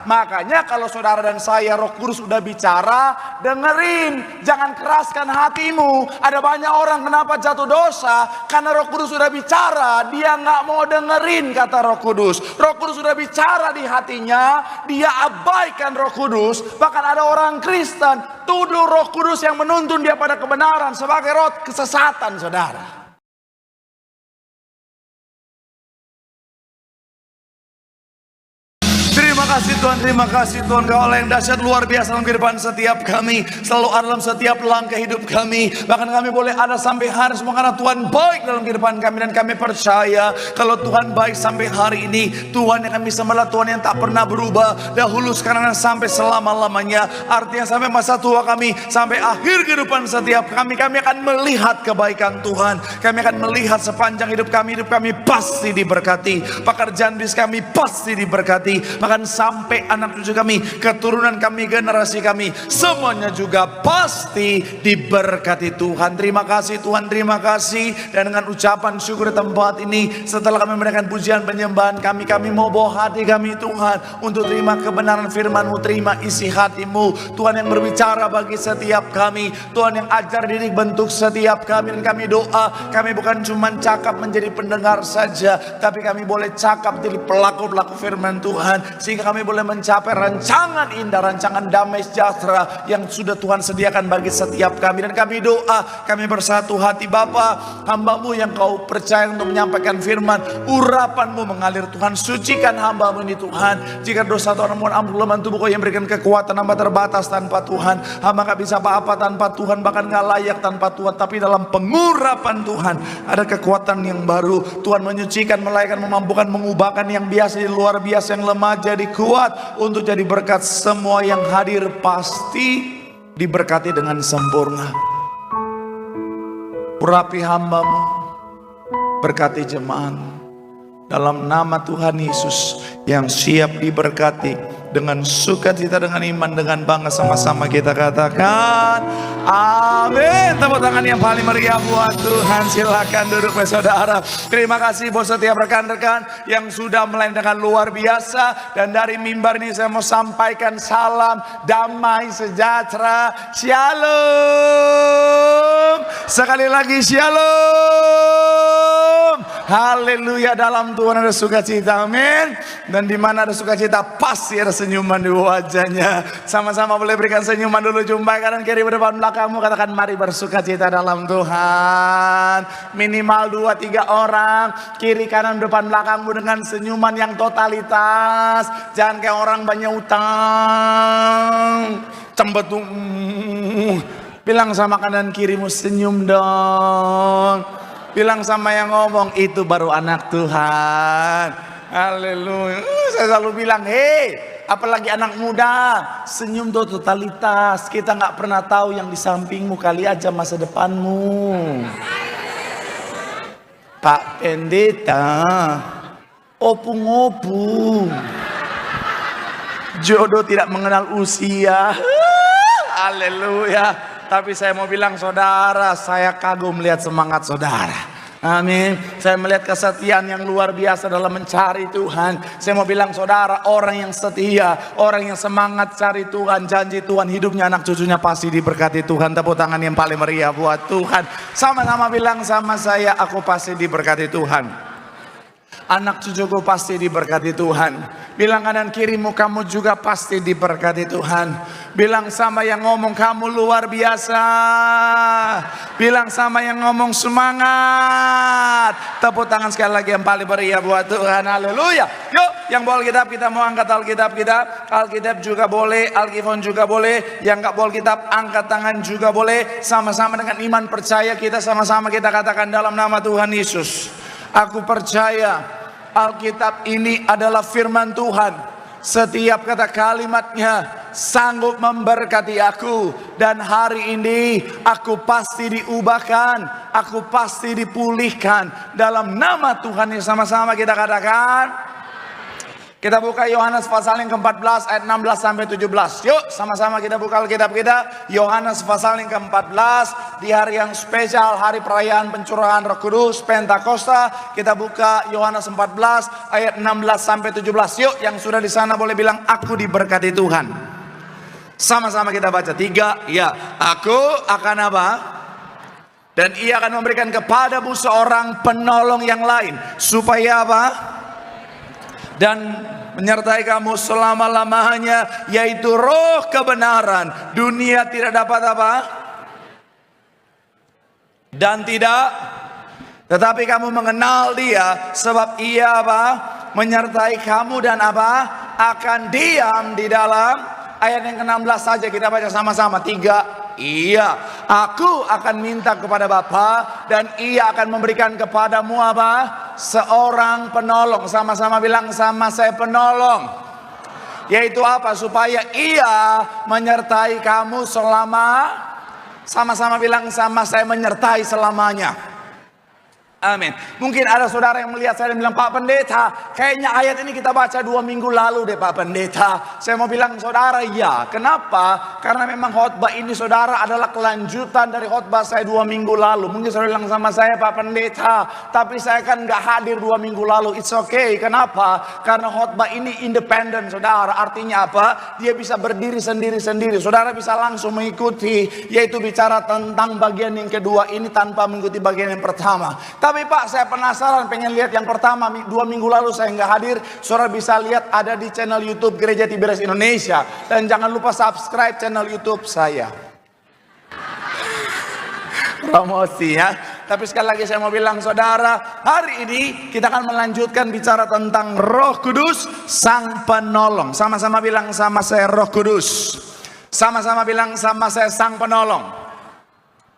Makanya kalau saudara dan saya Roh Kudus udah bicara, dengerin, jangan keraskan hatimu. Ada banyak orang kenapa jatuh dosa karena Roh Kudus sudah bicara, dia nggak mau dengerin kata Roh Kudus. Roh Kudus sudah bicara di hatinya, dia abaikan Roh Kudus. Bahkan ada orang Kristen tuduh Roh Kudus yang menuntun dia pada kebenaran sebagai roh kesesatan, saudara. Terima kasih Tuhan, Kau Allah yang dahsyat luar biasa dalam kehidupan setiap kami, selalu ada dalam setiap langkah hidup kami. Bahkan kami boleh ada sampai hari semua karena Tuhan baik dalam kehidupan kami. Dan kami percaya kalau Tuhan baik sampai hari ini, Tuhan yang kami sembah Tuhan yang tak pernah berubah, dahulu sekarang dan sampai selama-lamanya. Artinya sampai masa tua kami, sampai akhir kehidupan setiap kami akan melihat kebaikan Tuhan. Kami akan melihat sepanjang hidup kami pasti diberkati. Pekerjaan bisnis kami pasti diberkati. Bahkan sampai anak cucu kami, keturunan kami, generasi kami, semuanya juga pasti diberkati Tuhan. Terima kasih Tuhan, terima kasih. Dan dengan ucapan syukur di tempat ini, setelah kami memberikan pujian penyembahan kami mau bawa hati kami Tuhan untuk terima kebenaran firman-Mu, terima isi hati-Mu Tuhan yang berbicara bagi setiap kami, Tuhan yang ajar didik bentuk setiap kami. Dan kami doa, kami bukan cuma cakap menjadi pendengar saja, tapi kami boleh cakap jadi pelaku-pelaku firman Tuhan, sehingga kami boleh mencapai rancangan indah, rancangan damai sejahtera yang sudah Tuhan sediakan bagi setiap kami. Dan kami doa, kami bersatu hati Bapa, hamba-Mu yang Kau percaya untuk menyampaikan firman, urapan-Mu mengalir Tuhan. Sucikan hamba-Mu ini Tuhan. Jika dosa Tuhan mohon ampun, kelemahan tubuh Kau yang berikan kekuatan, hamba terbatas tanpa Tuhan. Hamba gak bisa apa-apa tanpa Tuhan, bahkan gak layak tanpa Tuhan. Tapi dalam pengurapan Tuhan ada kekuatan yang baru. Tuhan menyucikan, melayakkan, memampukan, mengubahkan yang biasa jadi luar biasa, yang lemah jadi kuat, untuk jadi berkat. Semua yang hadir pasti diberkati dengan sempurna. Urapi hamba-Mu, berkati jemaat-Mu, dalam nama Tuhan Yesus yang siap diberkati. Dengan sukacita, dengan iman, dengan bangga, sama-sama kita katakan amin. Tepuk tangan yang paling meriah buat Tuhan. Silakan duduk saudara. Terima kasih buat setiap rekan-rekan yang sudah melayani dengan luar biasa. Dan dari mimbar ini saya mau sampaikan salam damai sejahtera. Shalom. Sekali lagi shalom. Haleluya. Dalam Tuhan ada sukacita, amin. Dan di mana ada sukacita pasti ada senyuman di wajahnya. Sama-sama boleh berikan senyuman dulu. Jumpai kanan kiri depan belakangmu, katakan mari bersukacita dalam Tuhan. Minimal 2-3 orang, kiri kanan depan belakangmu, dengan senyuman yang totalitas. Jangan kayak orang banyak utang, cembetung. Bilang sama kanan kirimu, senyum dong. Bilang sama yang ngomong, itu baru anak Tuhan. Haleluya. Saya selalu bilang, hei, apalagi anak muda, senyum tuh totalitas. Kita nggak pernah tahu yang di sampingmu, kali aja masa depanmu. Pak Pendeta, opung-opung, jodoh tidak mengenal usia. Haleluya. Tapi saya mau bilang saudara, saya kagum melihat semangat saudara. Amin. Saya melihat kesetiaan yang luar biasa dalam mencari Tuhan. Saya mau bilang saudara, orang yang setia, orang yang semangat cari Tuhan, janji Tuhan, hidupnya anak cucunya pasti diberkati Tuhan. Tepuk tangan yang paling meriah buat Tuhan. Sama-sama bilang sama saya, aku pasti diberkati Tuhan. Anak cucuku pasti diberkati Tuhan. Bilang kanan kirimu, kamu juga pasti diberkati Tuhan. Bilang sama yang ngomong, kamu luar biasa. Bilang sama yang ngomong, semangat. Tepuk tangan sekali lagi yang paling meriah buat Tuhan. Haleluya. Yuk, yang bawa Alkitab kita mau angkat Alkitab kita. Alkitab juga boleh, Alkifon juga boleh. Yang gak bawa Alkitab angkat tangan juga boleh. Sama-sama dengan iman percaya kita, sama-sama kita katakan dalam nama Tuhan Yesus, aku percaya Alkitab ini adalah firman Tuhan. Setiap kata kalimatnya sanggup memberkati aku. Dan hari ini aku pasti diubahkan, aku pasti dipulihkan. Dalam nama Tuhan yang sama-sama kita katakan Kita buka Yohanes pasal yang ke-14 ayat 16 sampai 17. Yuk sama-sama kita buka Alkitab kita. Yohanes pasal yang ke-14 di hari yang spesial, hari perayaan pencurahan Roh Kudus Pentakosta. Kita buka Yohanes 14 ayat 16 sampai 17. Yuk yang sudah di sana boleh bilang aku diberkati Tuhan. Sama-sama kita baca 3. Ya, aku akan apa? Dan ia akan memberikan kepadamu seorang penolong yang lain supaya apa? Dan menyertai kamu selama-lamanya, yaitu Roh kebenaran. Dunia tidak dapat apa? Dan tidak, tetapi kamu mengenal dia, sebab ia apa? Menyertai kamu dan apa? Akan diam di dalam. Ayat yang ke-16 saja kita baca sama-sama. 3. Iya, aku akan minta kepada Bapa dan ia akan memberikan kepadamu apa? Seorang penolong. Sama-sama bilang sama saya penolong. Yaitu apa? Supaya ia menyertai kamu selama. Sama-sama bilang sama saya menyertai selamanya. Amin. Mungkin ada saudara yang melihat saya dan bilang, Pak Pendeta, kayaknya ayat ini kita baca 2 minggu lalu deh Pak Pendeta. Saya mau bilang saudara, ya. Kenapa? Karena memang khotbah ini saudara adalah kelanjutan dari khotbah saya 2 minggu lalu. Mungkin saudara bilang sama saya, Pak Pendeta, tapi saya kan gak hadir 2 minggu lalu. It's okay. Kenapa? Karena khotbah ini independen saudara. Artinya apa? Dia bisa berdiri sendiri-sendiri. Saudara bisa langsung mengikuti, yaitu bicara tentang bagian yang kedua ini tanpa mengikuti bagian yang pertama. Tapi Pak, saya penasaran pengen lihat yang pertama. 2 minggu lalu saya nggak hadir. Saudara bisa lihat ada di channel YouTube Gereja Tiberias Indonesia. Dan jangan lupa subscribe channel YouTube saya. Promosi ya. Tapi sekali lagi saya mau bilang saudara, hari ini kita akan melanjutkan bicara tentang Roh Kudus, Sang Penolong. Sama-sama bilang sama saya Roh Kudus. Sama-sama bilang sama saya Sang Penolong.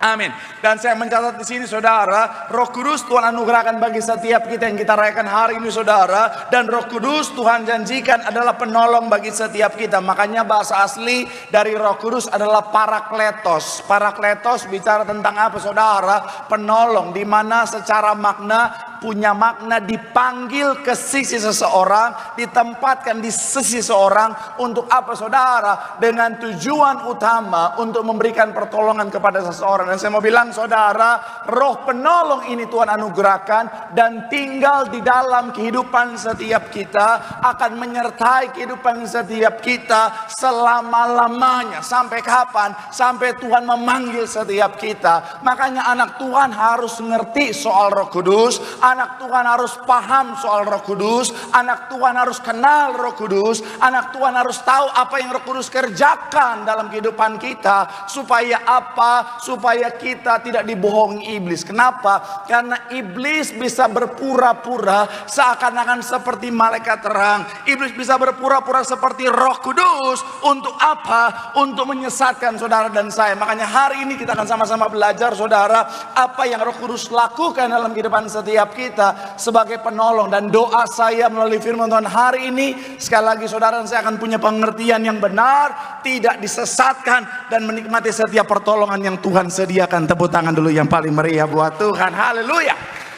Amin. Dan saya mencatat di sini saudara, Roh Kudus Tuhan anugerahkan bagi setiap kita yang kita rayakan hari ini saudara. Dan Roh Kudus Tuhan janjikan adalah penolong bagi setiap kita. Makanya bahasa asli dari Roh Kudus adalah parakletos. Parakletos bicara tentang apa saudara? Penolong, di mana secara makna punya makna dipanggil ke sisi seseorang, ditempatkan di sisi seseorang untuk apa saudara? Dengan tujuan utama untuk memberikan pertolongan kepada seseorang. Dan saya mau bilang saudara, roh penolong ini Tuhan anugerahkan dan tinggal di dalam kehidupan setiap kita, akan menyertai kehidupan setiap kita selama-lamanya. Sampai kapan? Sampai Tuhan memanggil setiap kita. Makanya anak Tuhan harus ngerti soal Roh Kudus. Anak Tuhan harus paham soal Roh Kudus. Anak Tuhan harus kenal Roh Kudus. Anak Tuhan harus tahu apa yang Roh Kudus kerjakan dalam kehidupan kita. Supaya apa? Supaya kita tidak dibohongi iblis. Kenapa? Karena iblis bisa berpura-pura seakan-akan seperti malaikat terang. Iblis bisa berpura-pura seperti Roh Kudus. Untuk apa? Untuk menyesatkan saudara dan saya. Makanya hari ini kita akan sama-sama belajar saudara, apa yang Roh Kudus lakukan dalam kehidupan setiap kita sebagai penolong. Dan doa saya melalui firman Tuhan hari ini, sekali lagi saudara dan saya akan punya pengertian yang benar, tidak disesatkan, dan menikmati setiap pertolongan yang Tuhan sediakan. Tepuk tangan dulu yang paling meriah buat Tuhan. Haleluya.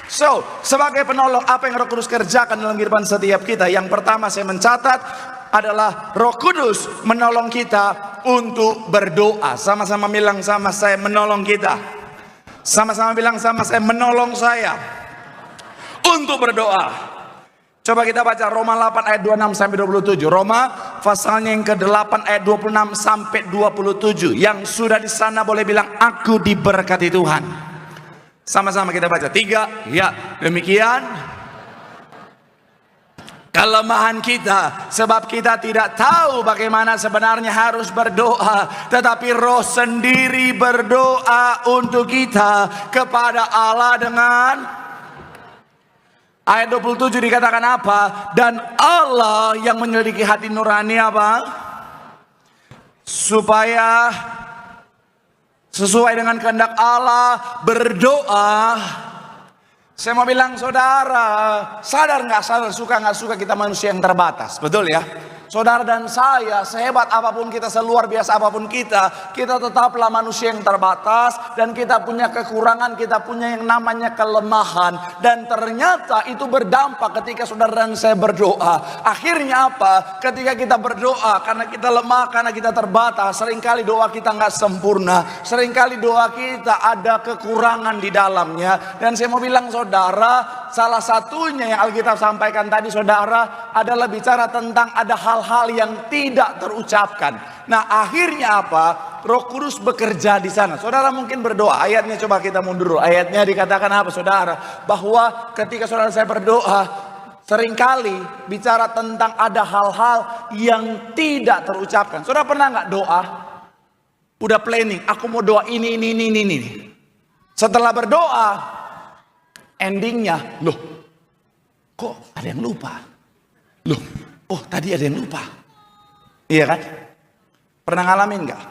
So, sebagai penolong, apa yang Roh Kudus kerjakan dalam kehidupan setiap kita? Yang pertama saya mencatat adalah Roh Kudus menolong kita untuk berdoa. Sama-sama bilang sama saya menolong kita. Sama-sama bilang sama saya menolong saya untuk berdoa. Coba kita baca Roma 8 ayat 26 sampai 27. Roma pasalnya yang ke-8 ayat 26 sampai 27. Yang sudah di sana boleh bilang aku diberkati Tuhan. Sama-sama kita baca. 3. Ya, demikian kelemahan kita, sebab kita tidak tahu bagaimana sebenarnya harus berdoa, tetapi Roh sendiri berdoa untuk kita kepada Allah dengan. Ayat 27 dikatakan apa? Dan Allah yang menyelidiki hati nurani apa? Supaya sesuai dengan kehendak Allah berdoa. Saya mau bilang saudara, sadar nggak sadar, suka nggak suka, kita manusia yang terbatas, betul ya? Saudara dan saya, sehebat apapun kita, seluar biasa apapun kita tetaplah manusia yang terbatas. Dan kita punya kekurangan, kita punya yang namanya kelemahan. Dan ternyata itu berdampak ketika saudara dan saya berdoa. Akhirnya apa? Ketika kita berdoa, karena kita lemah, karena kita terbatas, seringkali doa kita nggak sempurna. Seringkali doa kita ada kekurangan di dalamnya. Dan saya mau bilang saudara, salah satunya yang Alkitab sampaikan tadi saudara, adalah bicara tentang ada hal-hal yang tidak terucapkan. Nah akhirnya apa? Roh Kudus bekerja di sana. Saudara mungkin berdoa, ayatnya coba kita mundur. Ayatnya dikatakan apa saudara? Bahwa ketika saudara saya berdoa, seringkali bicara tentang ada hal-hal yang tidak terucapkan. Saudara pernah nggak doa? Udah planning, aku mau doa ini. Setelah berdoa, endingnya, loh kok ada yang lupa? Loh, oh tadi ada yang lupa. Iya kan? Pernah ngalamin nggak?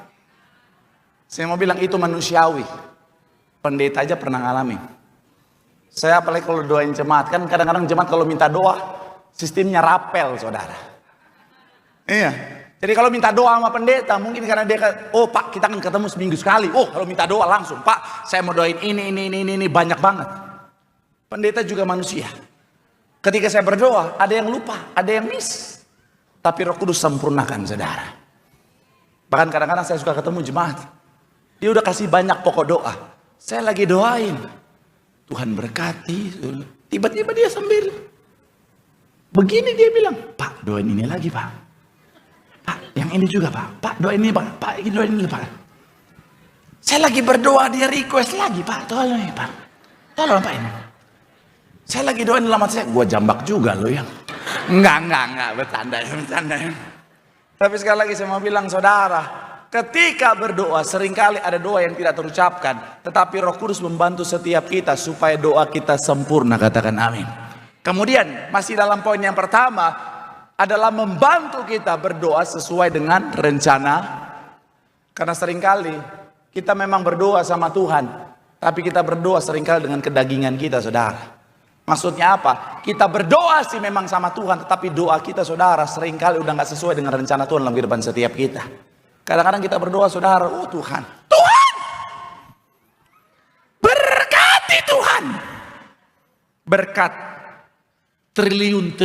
Saya mau bilang itu manusiawi. Pendeta aja pernah ngalamin. Saya apalagi kalau doain jemaat, kan kadang-kadang jemaat kalau minta doa, sistemnya rapel saudara. Iya. Jadi kalau minta doa sama pendeta, mungkin karena dia, oh Pak kita akan ketemu seminggu sekali. Oh kalau minta doa langsung, Pak saya mau doain ini banyak banget. Pendeta juga manusia. Ketika saya berdoa, ada yang lupa, ada yang miss. Tapi Roh Kudus sempurnakan saudara. Bahkan kadang-kadang saya suka ketemu jemaat. Dia udah kasih banyak pokok doa. Saya lagi doain. Tuhan berkati. Tiba-tiba dia sambil begini dia bilang, Pak doain ini lagi Pak. Pak yang ini juga Pak. Pak doain ini Pak. Pak doain ini Pak. Saya lagi berdoa dia request lagi Pak. Tolong ini Pak. Tolong Pak ini. Saya lagi doain dalam hati saya, gue jambak juga lo yang. Enggak, bercanda. Tapi sekali lagi saya mau bilang saudara, ketika berdoa seringkali ada doa yang tidak terucapkan, tetapi Roh Kudus membantu setiap kita supaya doa kita sempurna, katakan amin. Kemudian masih dalam poin yang pertama adalah membantu kita berdoa sesuai dengan rencana. Karena seringkali kita memang berdoa sama Tuhan, tapi kita berdoa seringkali dengan kedagingan kita saudara. Maksudnya apa? Kita berdoa sih memang sama Tuhan, tetapi doa kita saudara seringkali udah gak sesuai dengan rencana Tuhan dalam kehidupan setiap kita. Kadang-kadang kita berdoa saudara, oh Tuhan berkati Tuhan, berkat triliun.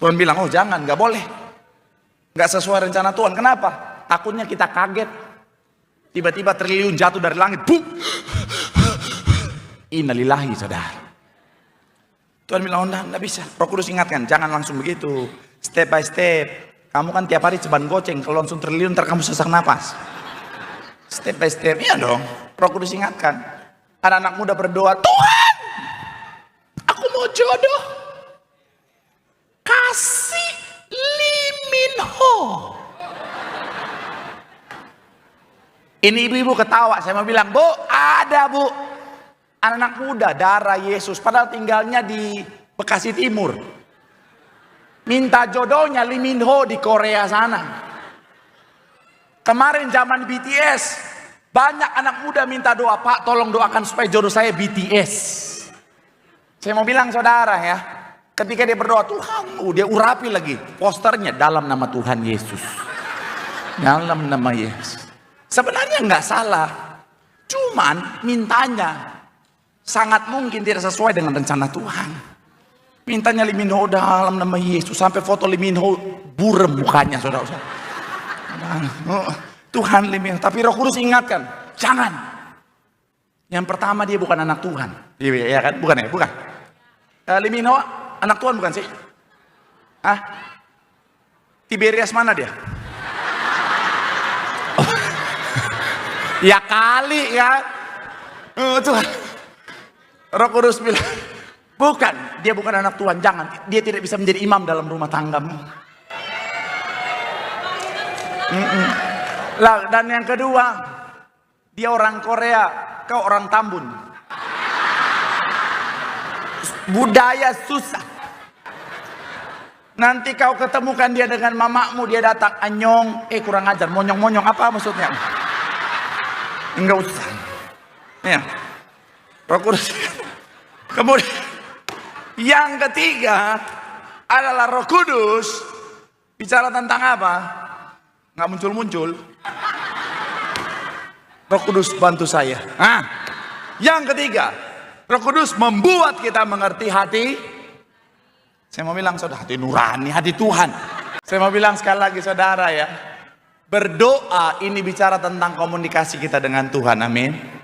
Tuhan bilang, oh jangan, gak boleh, gak sesuai rencana Tuhan. Kenapa? Takutnya kita kaget, tiba-tiba triliun jatuh dari langit, buk. Innalillahi saudara. Tuhan bilang, oh enggak bisa. Roh Kudus ingatkan, jangan langsung begitu. Step by step. Kamu kan tiap hari ceban goceng. Kalau langsung triliun ntar kamu sesak napas. Step by step. Iya dong. Roh Kudus ingatkan. Ada anak muda berdoa, Tuhan aku mau jodoh. Kasih Lee Min Ho. Ini ibu-ibu ketawa. Saya mau bilang, Bu, ada Bu. Anak muda darah Yesus padahal tinggalnya di Bekasi Timur, minta jodohnya Lee Min Ho di Korea sana. Kemarin zaman BTS banyak anak muda minta doa, Pak tolong doakan supaya jodoh saya BTS. Saya mau bilang saudara ya, ketika dia berdoa Tuhan, dia urapi lagi posternya dalam nama Tuhan Yesus, dalam nama Yesus. Sebenarnya nggak salah, cuman mintanya sangat mungkin tidak sesuai dengan rencana Tuhan. Mintanya Lee Min Ho dalam nama Yesus, sampai foto Lee Min Ho burem mukanya saudara. Tuhan Lee Min Ho, tapi Roh Kudus ingatkan, jangan. Yang pertama dia bukan anak Tuhan. Iya kan? Bukan ya? Bukan. Lee Min Ho anak Tuhan bukan sih? Tiberias mana dia? Ya kali ya. Tuhan. Roh Kudus bilang, bukan, dia bukan anak Tuhan, jangan. Dia tidak bisa menjadi imam dalam rumah tanggamu. Dan yang kedua, dia orang Korea, kau orang Tambun. Budaya susah. Nanti kau ketemukan dia dengan mamamu, dia datang, anyong, kurang ajar, monyong-monyong, apa maksudnya? Enggak usah. Ya. Roh Kudus. Kemudian yang ketiga, adalah Roh Kudus. Bicara tentang apa? Nggak muncul-muncul. Roh Kudus bantu saya. Yang ketiga, Roh Kudus membuat kita mengerti hati. Saya mau bilang saudara, hati nurani, hati Tuhan. Saya mau bilang sekali lagi saudara ya, berdoa ini bicara tentang komunikasi kita dengan Tuhan, amin.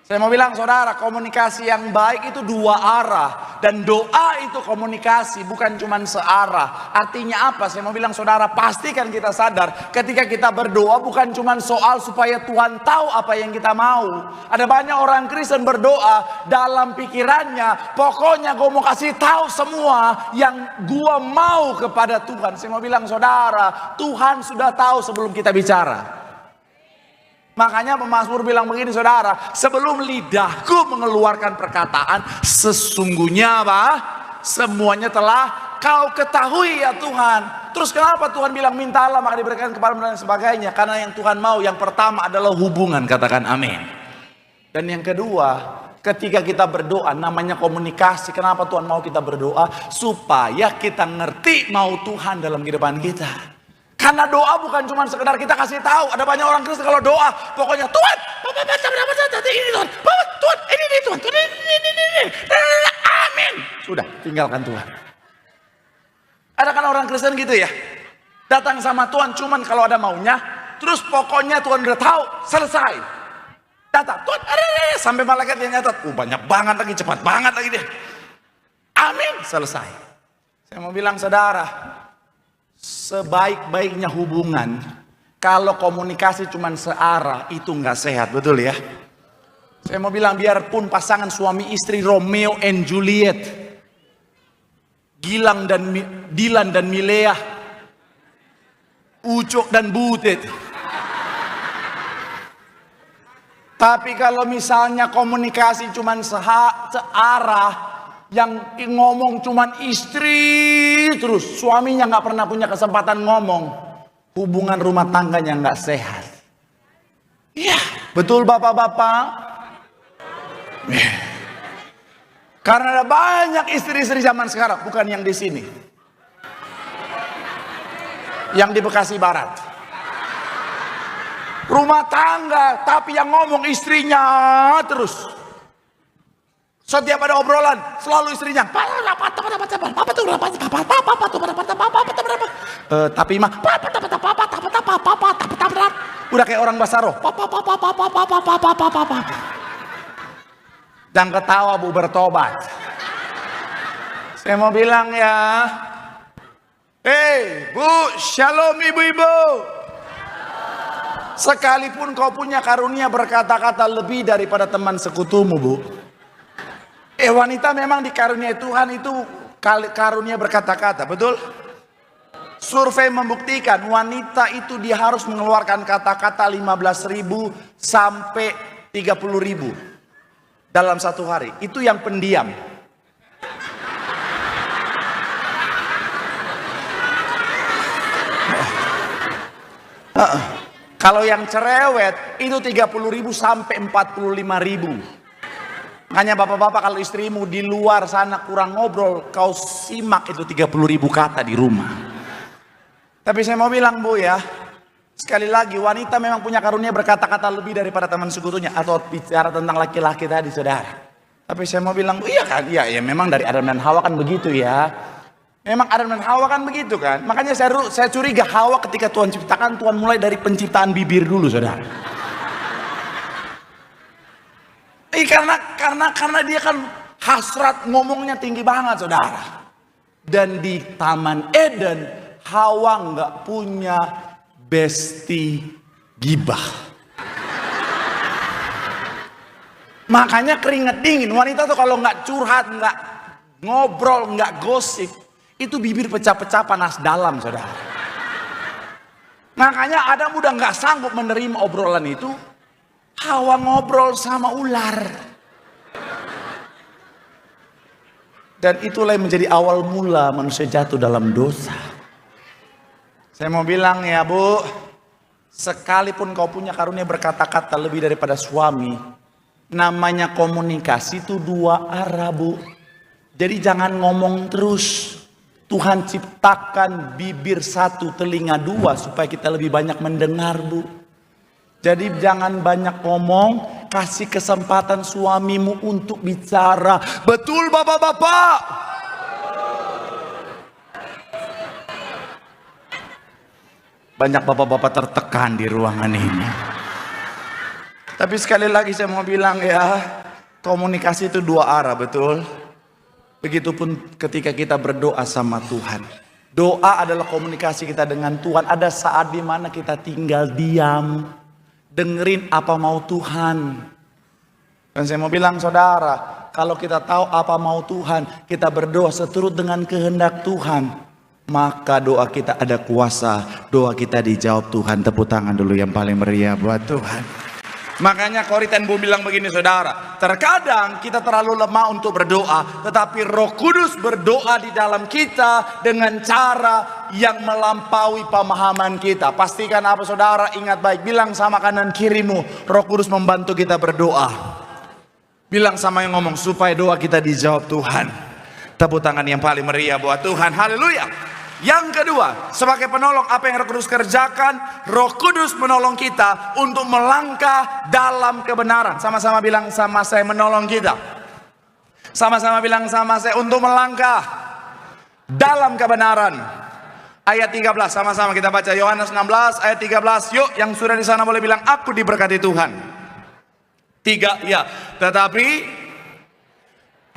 Saya mau bilang saudara, komunikasi yang baik itu dua arah. Dan doa itu komunikasi, bukan cuma searah. Artinya apa? Saya mau bilang saudara, pastikan kita sadar ketika kita berdoa bukan cuma soal supaya Tuhan tahu apa yang kita mau. Ada banyak orang Kristen berdoa dalam pikirannya, pokoknya gue mau kasih tahu semua yang gue mau kepada Tuhan. Saya mau bilang saudara, Tuhan sudah tahu sebelum kita bicara. Makanya pemazmur bilang begini saudara, sebelum lidahku mengeluarkan perkataan, sesungguhnya apa? Semuanya telah kau ketahui ya Tuhan. Terus kenapa Tuhan bilang mintalah maka diberikan kepadamu dan sebagainya? Karena yang Tuhan mau yang pertama adalah hubungan, katakan amin. Dan yang kedua, ketika kita berdoa namanya komunikasi. Kenapa Tuhan mau kita berdoa? Supaya kita ngerti mau Tuhan dalam kehidupan kita. Karena doa bukan cuma sekedar kita kasih tahu. Ada banyak orang Kristen kalau doa, pokoknya Tuhan, ini Tuhan, Tuhan, ini Tuhan, ini, amin. Sudah, tinggalkan Tuhan. Ada kan orang Kristen gitu ya, datang sama Tuhan cuman kalau ada maunya, terus pokoknya Tuhan udah tahu, selesai. Datang, Tuhan, sampai malaikat yang nyatat, banyak banget lagi, cepat banget lagi deh. Amin, selesai. Saya mau bilang saudara, sebaik-baiknya hubungan, kalau komunikasi cuma searah, itu nggak sehat, betul ya? Saya mau bilang biarpun pasangan suami istri Romeo and Juliet, Dilan dan Milea, Ucok dan Butet. Tapi kalau misalnya komunikasi cuma searah, yang ngomong cuman istri terus, suaminya nggak pernah punya kesempatan ngomong, hubungan rumah tangganya nggak sehat. Iya, betul bapak-bapak. Karena ada banyak istri-istri zaman sekarang, bukan yang di sini, yang di Bekasi Barat, rumah tangga tapi yang ngomong istrinya terus. Setiap ada obrolan, selalu istrinya. Tapi mah, udah kayak orang Basaro. Dan ketawa bu bertobat. Saya mau bilang ya, bu, shalom ibu-ibu. Sekalipun kau punya karunia berkata-kata lebih daripada teman sekutumu bu. Wanita memang dikaruniai Tuhan itu karunia berkata-kata, betul? Survei membuktikan wanita itu dia harus mengeluarkan kata-kata 15.000 sampai 30.000 dalam satu hari. Itu yang pendiam. Kalau yang cerewet itu 30.000 sampai 45.000. Makanya bapak-bapak kalau istrimu di luar sana kurang ngobrol, kau simak itu 30.000 kata di rumah. Tapi saya mau bilang bu ya, sekali lagi wanita memang punya karunia berkata-kata lebih daripada teman sekutunya. Atau bicara tentang laki-laki tadi saudara. Tapi saya mau bilang, iya kan, iya memang dari Adam dan Hawa kan begitu ya. Memang Adam dan Hawa kan begitu kan. Makanya saya curiga Hawa ketika Tuhan ciptakan, Tuhan mulai dari penciptaan bibir dulu saudara. Karena dia kan hasrat ngomongnya tinggi banget saudara. Dan di Taman Eden Hawa nggak punya besti gibah. Makanya keringet dingin. Wanita tuh kalau nggak curhat, nggak ngobrol, nggak gosip, itu bibir pecah-pecah panas dalam saudara. Makanya Adam udah nggak sanggup menerima obrolan itu. Hawa ngobrol sama ular. Dan itulah yang menjadi awal mula manusia jatuh dalam dosa. Saya mau bilang ya bu, sekalipun kau punya karunia berkata-kata lebih daripada suami, namanya komunikasi itu dua arah bu. Jadi jangan ngomong terus. Tuhan ciptakan bibir satu, telinga dua, supaya kita lebih banyak mendengar, Bu. Jadi jangan banyak ngomong, kasih kesempatan suamimu untuk bicara. Betul bapak-bapak? Banyak bapak-bapak tertekan di ruangan ini. Tapi sekali lagi saya mau bilang ya, komunikasi itu dua arah, betul? Begitupun ketika kita berdoa sama Tuhan. Doa adalah komunikasi kita dengan Tuhan. Ada saat di mana kita tinggal diam, dengerin apa mau Tuhan. Dan saya mau bilang saudara, kalau kita tahu apa mau Tuhan, kita berdoa seturut dengan kehendak Tuhan, maka doa kita ada kuasa, doa kita dijawab Tuhan. Tepuk tangan dulu yang paling meriah buat Tuhan. Makanya Korinthen bilang begini saudara, terkadang kita terlalu lemah untuk berdoa, tetapi Roh Kudus berdoa di dalam kita dengan cara yang melampaui pemahaman kita. Pastikan apa saudara? Ingat baik, bilang sama kanan kirimu, Roh Kudus membantu kita berdoa. Bilang sama yang ngomong, supaya doa kita dijawab Tuhan. Tepuk tangan yang paling meriah buat Tuhan. Haleluya. Yang kedua, sebagai penolong, apa yang Roh Kudus kerjakan? Roh Kudus menolong kita untuk melangkah dalam kebenaran. Sama-sama bilang sama saya, menolong kita. Sama-sama bilang sama saya, untuk melangkah dalam kebenaran. Ayat 13, sama-sama kita baca Yohanes 16 ayat 13. Yuk, yang sudah di sana boleh bilang, aku diberkati Tuhan. 3, ya. Tetapi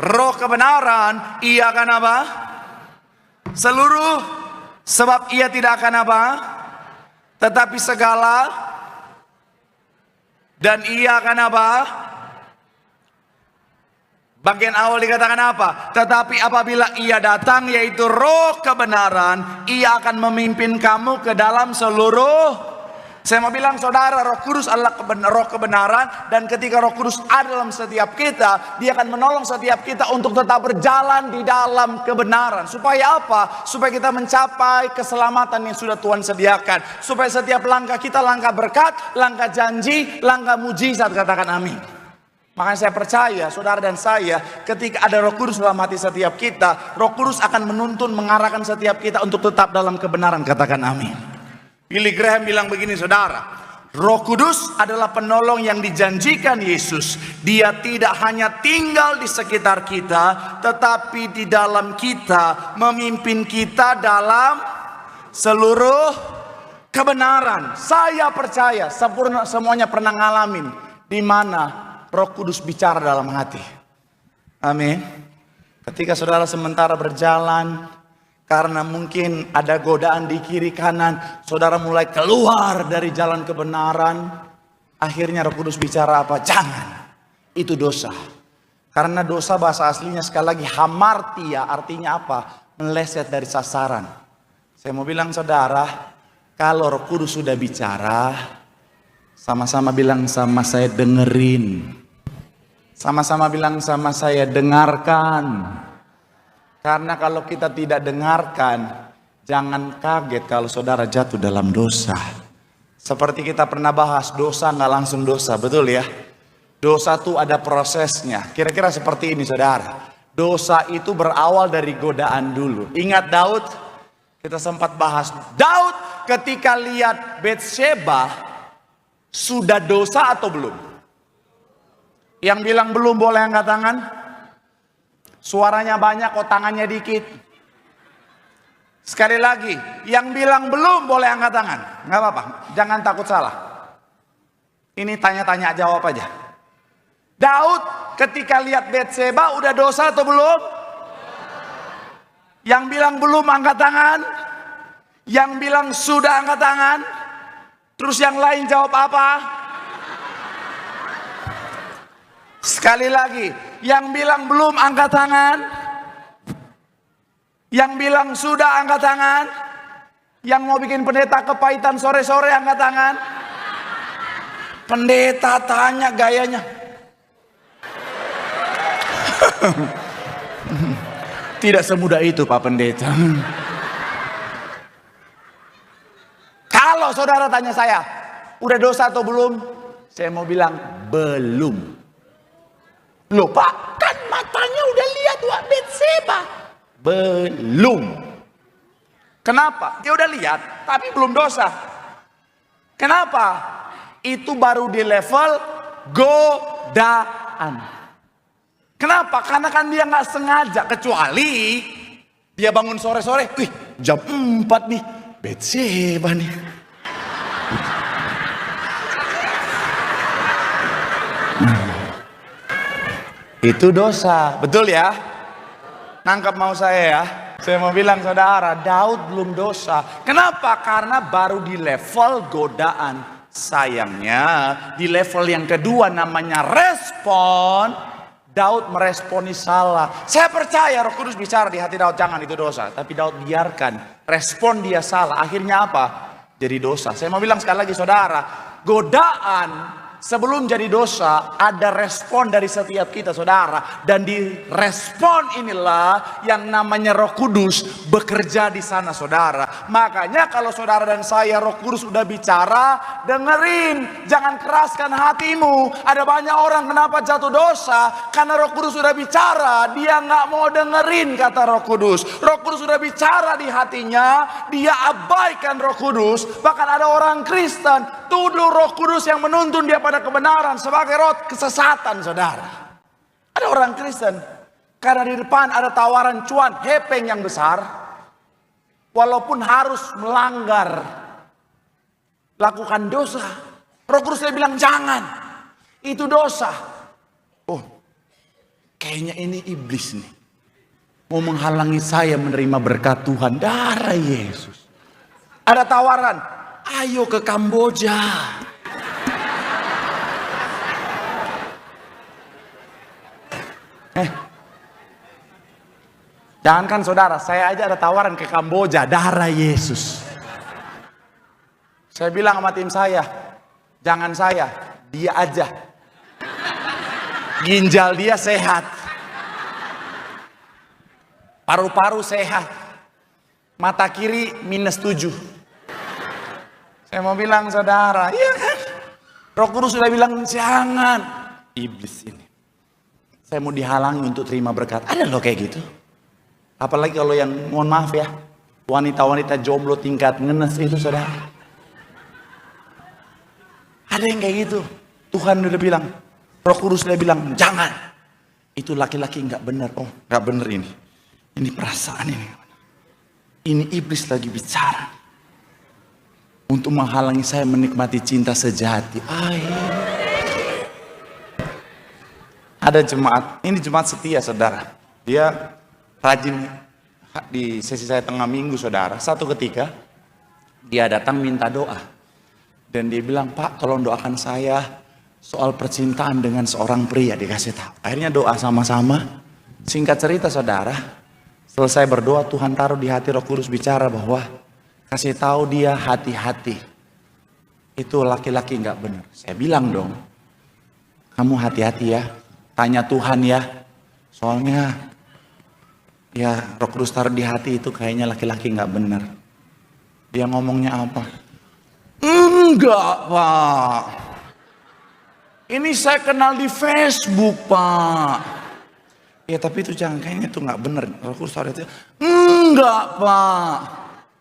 Roh kebenaran, ia akan apa? Seluruh, sebab ia tidak akan apa? Tetapi segala, dan ia akan apa? Bagian awal dikatakan apa? Tetapi apabila ia datang, yaitu Roh kebenaran, ia akan memimpin kamu ke dalam seluruh. Saya mau bilang saudara, Roh Kudus adalah roh kebenaran. Dan ketika Roh Kudus ada dalam setiap kita, dia akan menolong setiap kita untuk tetap berjalan di dalam kebenaran. Supaya apa? Supaya kita mencapai keselamatan yang sudah Tuhan sediakan. Supaya setiap langkah kita langkah berkat, langkah janji, langkah mujizat. Katakan amin. Makanya saya percaya saudara dan saya, ketika ada Roh Kudus dalam hati setiap kita, Roh Kudus akan menuntun, mengarahkan setiap kita untuk tetap dalam kebenaran. Katakan amin. Billy Graham bilang begini saudara, Roh Kudus adalah penolong yang dijanjikan Yesus. Dia tidak hanya tinggal di sekitar kita, tetapi di dalam kita, memimpin kita dalam seluruh kebenaran. Saya percaya semuanya pernah ngalamin di mana Roh Kudus bicara dalam hati. Amin. Ketika saudara sementara berjalan, karena mungkin ada godaan di kiri kanan, saudara mulai keluar dari jalan kebenaran. Akhirnya Roh Kudus bicara apa? Jangan. Itu dosa. Karena dosa bahasa aslinya sekali lagi hamartia, artinya apa? Meleset dari sasaran. Saya mau bilang saudara, kalau Roh Kudus sudah bicara, sama-sama bilang sama saya, dengerin. Sama-sama bilang sama saya, dengarkan. Karena kalau kita tidak dengarkan, jangan kaget kalau saudara jatuh dalam dosa. Seperti kita pernah bahas, dosa nggak langsung dosa, betul ya? Dosa itu ada prosesnya. Kira-kira seperti ini saudara. Dosa itu berawal dari godaan dulu. Ingat Daud? Kita sempat bahas. Daud ketika lihat Betsheba, sudah dosa atau belum? Yang bilang belum boleh angkat tangan. Suaranya banyak, kok tangannya dikit. Sekali lagi, yang bilang belum boleh angkat tangan. Nggak apa-apa, jangan takut salah. Ini tanya-tanya jawab aja. Daud ketika lihat Betsheba udah dosa atau belum? Yang bilang belum angkat tangan. Yang bilang sudah angkat tangan. Terus yang lain jawab apa? Sekali lagi, yang bilang belum angkat tangan, yang bilang sudah angkat tangan, yang mau bikin pendeta kepahitan sore-sore angkat tangan. Pendeta tanya gayanya. Tidak semudah itu Pak Pendeta. Kalau saudara tanya saya, udah dosa atau belum? Saya mau bilang belum. Loh Pak, kan matanya udah lihat Wak Betsheba. Belum. Kenapa? Dia udah lihat, tapi belum dosa. Kenapa? Itu baru di level godaan. Kenapa? Karena kan dia nggak sengaja, kecuali dia bangun sore-sore, wih jam 4 nih, Betseba nih. Itu dosa, betul ya? Nangkap mau saya ya? Saya mau bilang saudara, Daud belum dosa. Kenapa? Karena baru di level godaan. Sayangnya di level yang kedua namanya respon, Daud meresponi salah. Saya percaya Roh Kudus bicara di hati Daud, jangan itu dosa. Tapi Daud biarkan, respon dia salah. Akhirnya apa? Jadi dosa. Saya mau bilang sekali lagi saudara, godaan sebelum jadi dosa, ada respon dari setiap kita saudara. Dan di respon inilah yang namanya Roh Kudus bekerja di sana saudara. Makanya kalau saudara dan saya Roh Kudus udah bicara, dengerin. Jangan keraskan hatimu. Ada banyak orang kenapa jatuh dosa, karena Roh Kudus sudah bicara, dia nggak mau dengerin kata Roh Kudus. Roh Kudus sudah bicara di hatinya, dia abaikan Roh Kudus. Bahkan ada orang Kristen tuduh Roh Kudus yang menuntun dia pada kebenaran sebagai roh kesesatan saudara. Ada orang Kristen karena di depan ada tawaran cuan hepeng yang besar, walaupun harus melanggar, lakukan dosa, Roh Kudus dia bilang jangan, itu dosa. Oh, kayaknya ini iblis nih, mau menghalangi saya menerima berkat Tuhan, darah Yesus. Ada tawaran, ayo ke Kamboja. Jangankan saudara, saya aja ada tawaran ke Kamboja, darah Yesus. Saya bilang sama tim saya, jangan saya, dia aja. Ginjal dia sehat, paru-paru sehat, mata kiri -7. Saya mau bilang saudara, iya kan? Roh Kudus sudah bilang jangan. Iblis ini, saya mau dihalangi untuk terima berkat. Ada loh kayak gitu. Apalagi kalau yang, mohon maaf ya, wanita-wanita jomblo tingkat ngenes itu saudara. Ada yang kayak gitu. Tuhan udah bilang, Roh Kudus udah bilang, jangan. Itu laki-laki nggak benar. Oh, nggak benar ini. Ini perasaan ini. Ini iblis lagi bicara. Untuk menghalangi saya menikmati cinta sejati. Ada jemaat, ini jemaat setia saudara. Dia rajin di sesi saya tengah minggu saudara. Satu ketika dia datang minta doa. Dan dia bilang, Pak tolong doakan saya soal percintaan dengan seorang pria. Dikasih tahu. Akhirnya doa sama-sama. Singkat cerita saudara, selesai berdoa Tuhan taruh di hati Roh Kudus bicara bahwa kasih tahu dia hati-hati. Itu laki-laki nggak benar. Saya bilang dong, kamu hati-hati ya. Tanya Tuhan ya. Soalnya ya Roh Kudus taruh di hati itu kayaknya laki-laki nggak benar. Dia ngomongnya apa? Enggak Pak. Ini saya kenal di Facebook Pak. Ya tapi itu jangan, kayaknya itu nggak benar. Roh Kudus taruh itu. Enggak Pak.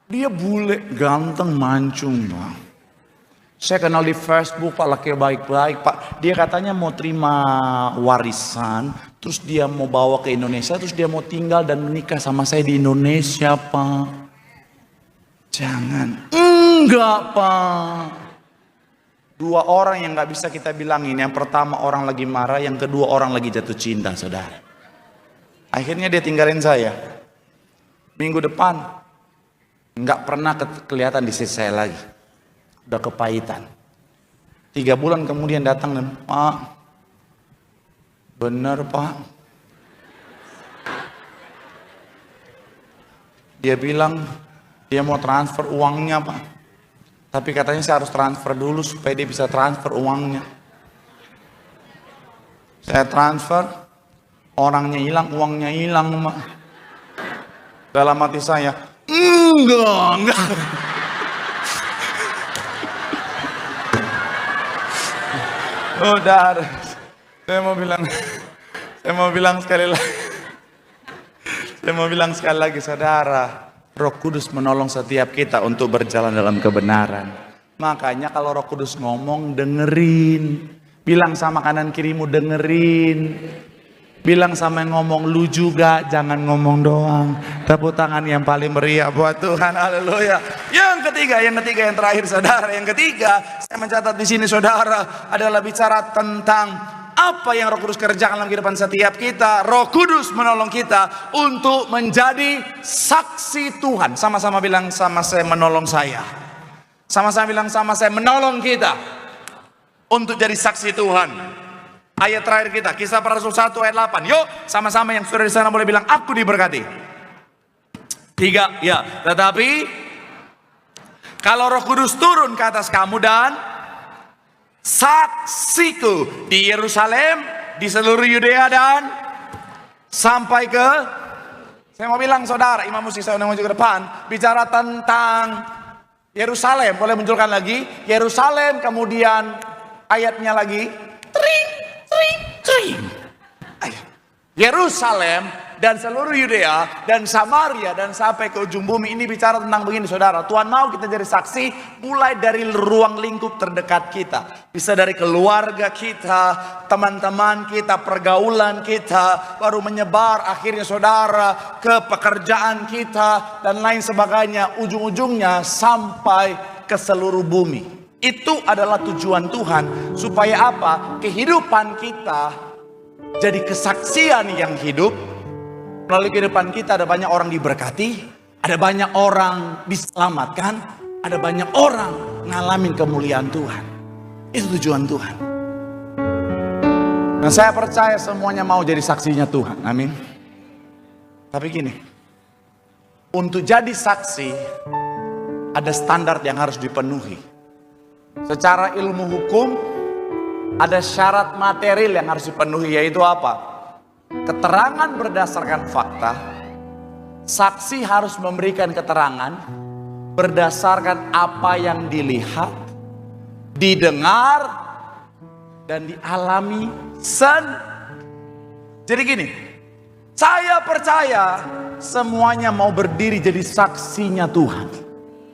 Dia bule, ganteng, mancung Pak. Saya kenal di Facebook Pak, laki baik-baik Pak. Dia katanya mau terima warisan, terus dia mau bawa ke Indonesia, terus dia mau tinggal dan menikah sama saya di Indonesia Pak. Jangan. Enggak Pak. Dua orang yang gak bisa kita bilangin. Yang pertama orang lagi marah, yang kedua orang lagi jatuh cinta saudara. Akhirnya dia tinggalin saya. Minggu depan gak pernah kelihatan di sisi saya lagi. Udah kepahitan. 3 bulan kemudian datang dan Pak, benar Pak. Dia bilang dia mau transfer uangnya Pak. Tapi katanya saya harus transfer dulu supaya dia bisa transfer uangnya. Saya transfer, orangnya hilang, uangnya hilang Pak. Dalam hati saya, enggak. Udah, saya mau bilang sekali lagi, saudara, Roh Kudus menolong setiap kita untuk berjalan dalam kebenaran. Makanya kalau Roh Kudus ngomong, dengerin. Bilang sama kanan kirimu, dengerin. Bilang sama yang ngomong, lu juga jangan ngomong doang. Tepuk tangan yang paling meriah buat Tuhan. Haleluya. Yang ketiga yang terakhir saudara, yang ketiga saya mencatat di sini saudara adalah bicara tentang apa yang Roh Kudus kerjakan dalam kehidupan setiap kita. Roh Kudus menolong kita untuk menjadi saksi Tuhan. Sama-sama bilang sama saya, menolong saya. Sama-sama bilang sama saya, menolong kita untuk jadi saksi Tuhan. Ayat terakhir kita, Kisah Para Rasul 1 ayat 8. Yuk, sama-sama yang sudah di sana boleh bilang, aku diberkati. 3, ya. Tetapi kalau Roh Kudus turun ke atas kamu dan saksiku di Yerusalem, di seluruh Yudea dan sampai ke, saya mau bilang saudara, Imam Musi saya maju ke depan, bicara tentang Yerusalem. Boleh munculkan lagi Yerusalem, kemudian ayatnya lagi tring. Yerusalem dan seluruh Yudea dan Samaria dan sampai ke ujung bumi. Ini bicara tentang begini saudara, Tuhan mau kita jadi saksi mulai dari ruang lingkup terdekat kita. Bisa dari keluarga kita, teman-teman kita, pergaulan kita, baru menyebar akhirnya saudara ke pekerjaan kita dan lain sebagainya, ujung-ujungnya sampai ke seluruh bumi. Itu adalah tujuan Tuhan, supaya apa? Kehidupan kita jadi kesaksian yang hidup. Melalui kehidupan kita ada banyak orang diberkati, ada banyak orang diselamatkan, ada banyak orang ngalamin kemuliaan Tuhan. Itu tujuan Tuhan. Dan saya percaya semuanya mau jadi saksinya Tuhan. Amin. Tapi gini, untuk jadi saksi ada standar yang harus dipenuhi. Secara ilmu hukum ada syarat material yang harus dipenuhi, yaitu apa? Keterangan berdasarkan fakta. Saksi harus memberikan keterangan berdasarkan apa yang dilihat, didengar, dan dialami Jadi gini, saya percaya semuanya mau berdiri jadi saksinya Tuhan,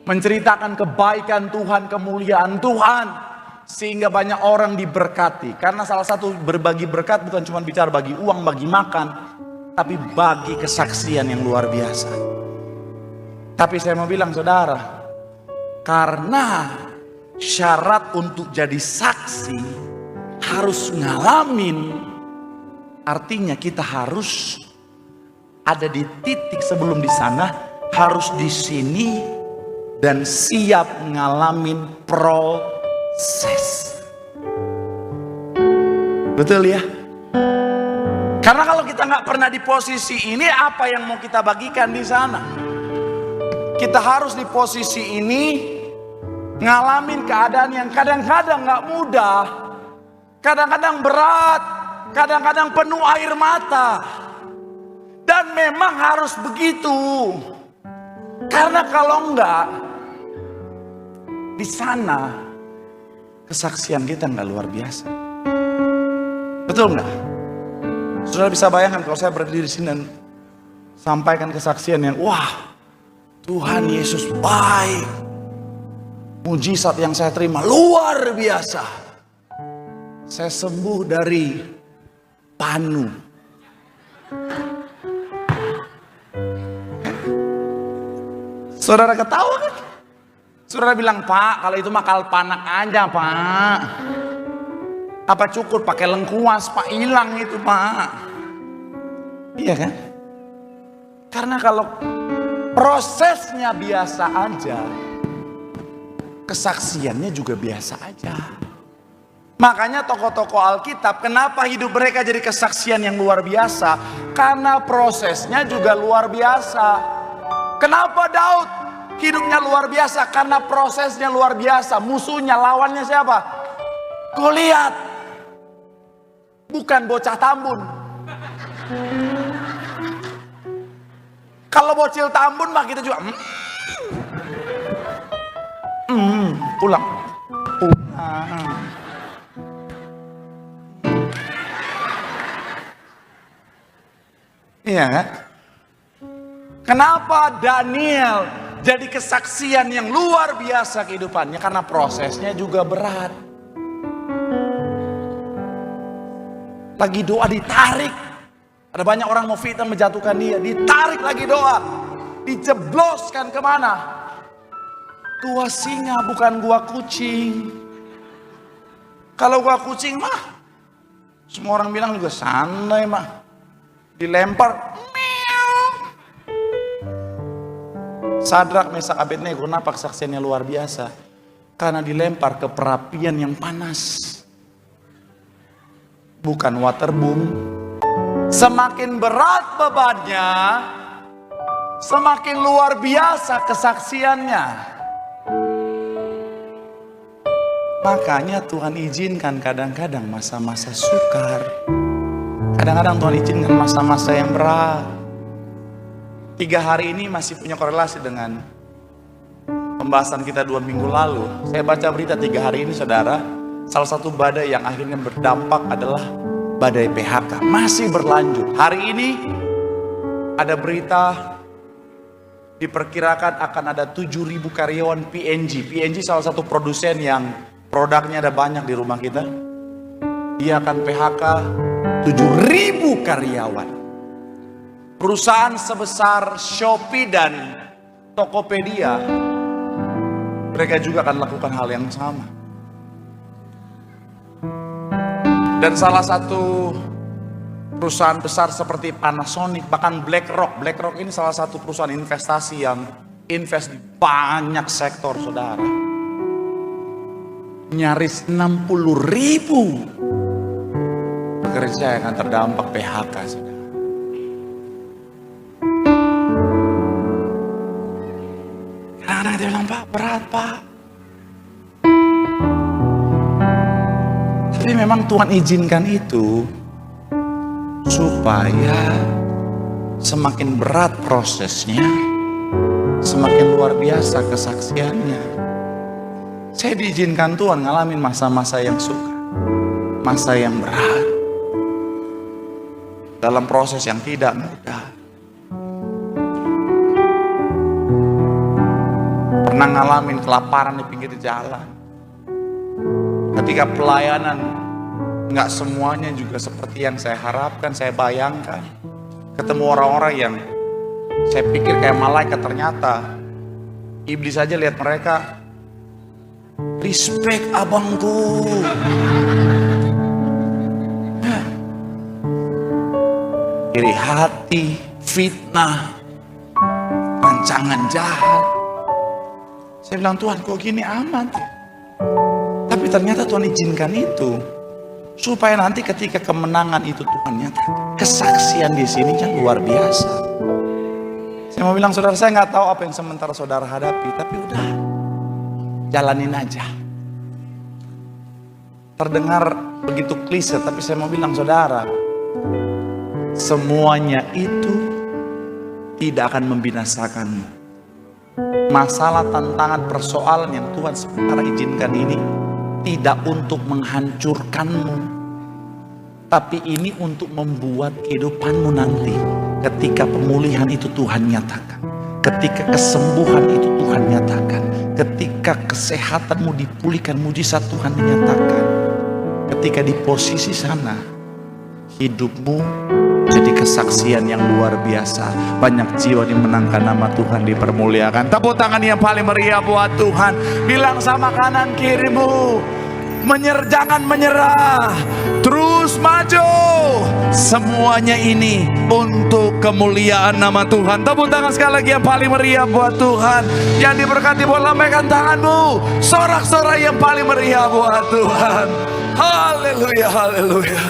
menceritakan kebaikan Tuhan, kemuliaan Tuhan, sehingga banyak orang diberkati. Karena salah satu berbagi berkat bukan cuma bicara bagi uang, bagi makan, tapi bagi kesaksian yang luar biasa. Tapi saya mau bilang saudara, karena syarat untuk jadi saksi harus ngalamin, artinya kita harus ada di titik sebelum di sana, harus di sini dan siap ngalamin proses. Betul ya? Karena kalau kita nggak pernah di posisi ini, apa yang mau kita bagikan di sana? Kita harus di posisi ini, ngalamin keadaan yang kadang-kadang nggak mudah, kadang-kadang berat, kadang-kadang penuh air mata. Dan memang harus begitu. Karena kalau enggak, di sana kesaksian kita nggak luar biasa. Betul nggak? Saudara bisa bayangkan kalau saya berdiri di sini dan sampaikan kesaksian yang wah, Tuhan Yesus baik, mujizat yang saya terima luar biasa. Saya sembuh dari panu. Saudara ketawa kan? Saudara bilang, Pak, kalau itu mah kalpanak aja, Pak. Apa cukur pakai lengkuas, Pak, hilang itu, Pak. Iya kan? Karena kalau prosesnya biasa aja, kesaksiannya juga biasa aja. Makanya tokoh-tokoh Alkitab, kenapa hidup mereka jadi kesaksian yang luar biasa? Karena prosesnya juga luar biasa. Kenapa Daud hidupnya luar biasa? Karena prosesnya luar biasa. Musuhnya, lawannya siapa? Goliat. Bukan bocah Tambun. Kalau bocil Tambun mah kita juga pulang. Iya kan? Kenapa Daniel jadi kesaksian yang luar biasa kehidupannya? Karena prosesnya juga berat. Lagi doa ditarik. Ada banyak orang mau fitnah menjatuhkan dia. Ditarik lagi doa. Dijebloskan kemana? Gua singa bukan gua kucing. Kalau gua kucing mah semua orang bilang juga santai mah. Dilempar. Sadrak, Mesak, Abednego, kenapa kesaksiannya luar biasa? Karena dilempar ke perapian yang panas. Bukan waterboom. Semakin berat bebannya, semakin luar biasa kesaksiannya. Makanya Tuhan izinkan kadang-kadang masa-masa sukar. Kadang-kadang Tuhan izinkan masa-masa yang berat. 3 hari ini masih punya korelasi dengan pembahasan kita 2 minggu lalu. Saya baca berita 3 hari ini, saudara. Salah satu badai yang akhirnya berdampak adalah badai PHK. Masih berlanjut. Hari ini ada berita diperkirakan akan ada 7.000 karyawan PNG. PNG salah satu produsen yang produknya ada banyak di rumah kita. Dia akan PHK 7.000 karyawan. Perusahaan sebesar Shopee dan Tokopedia, mereka juga akan lakukan hal yang sama. Dan salah satu perusahaan besar seperti Panasonic, bahkan BlackRock. BlackRock ini salah satu perusahaan investasi yang invest di banyak sektor, saudara. Nyaris 60.000 pekerja yang akan terdampak PHK, saudara. Kadang-kadang dia bilang, Pak, berat, Pak. Tapi memang Tuhan izinkan itu supaya semakin berat prosesnya, semakin luar biasa kesaksiannya. Saya diizinkan Tuhan ngalamin masa-masa yang suka, masa yang berat, dalam proses yang tidak mudah. Pernah ngalamin kelaparan di pinggir jalan. Ketika pelayanan nggak semuanya juga seperti yang saya harapkan, saya bayangkan. Ketemu orang-orang yang saya pikir kayak malaikat, ternyata iblis aja lihat mereka, respect abangku. Iri hati, fitnah, rancangan jahat. Saya bilang, Tuhan kok gini amat ya? Tapi ternyata Tuhan izinkan itu supaya nanti ketika kemenangan itu Tuhan nyatakan, kesaksian di sini kan luar biasa. Saya mau bilang, saudara, saya nggak tahu apa yang sementara saudara hadapi, tapi udah jalanin aja. Terdengar begitu klise, tapi saya mau bilang, saudara, semuanya itu tidak akan membinasakanmu. Masalah, tantangan, persoalan yang Tuhan sementara izinkan ini tidak untuk menghancurkanmu, tapi ini untuk membuat kehidupanmu nanti ketika pemulihan itu Tuhan nyatakan, ketika kesembuhan itu Tuhan nyatakan, ketika kesehatanmu dipulihkan, mujizat Tuhan dinyatakan, ketika di posisi sana hidupmu jadi kesaksian yang luar biasa. Banyak jiwa dimenangkan, nama Tuhan dipermuliakan. Tepuk tangan yang paling meriah buat Tuhan. Bilang sama kanan kirimu, jangan menyerah, terus maju. Semuanya ini untuk kemuliaan nama Tuhan. Tepuk tangan sekali lagi yang paling meriah buat Tuhan. Yang diberkati, boleh lambaikan tanganmu, sorak-sorai yang paling meriah buat Tuhan. Haleluya, haleluya.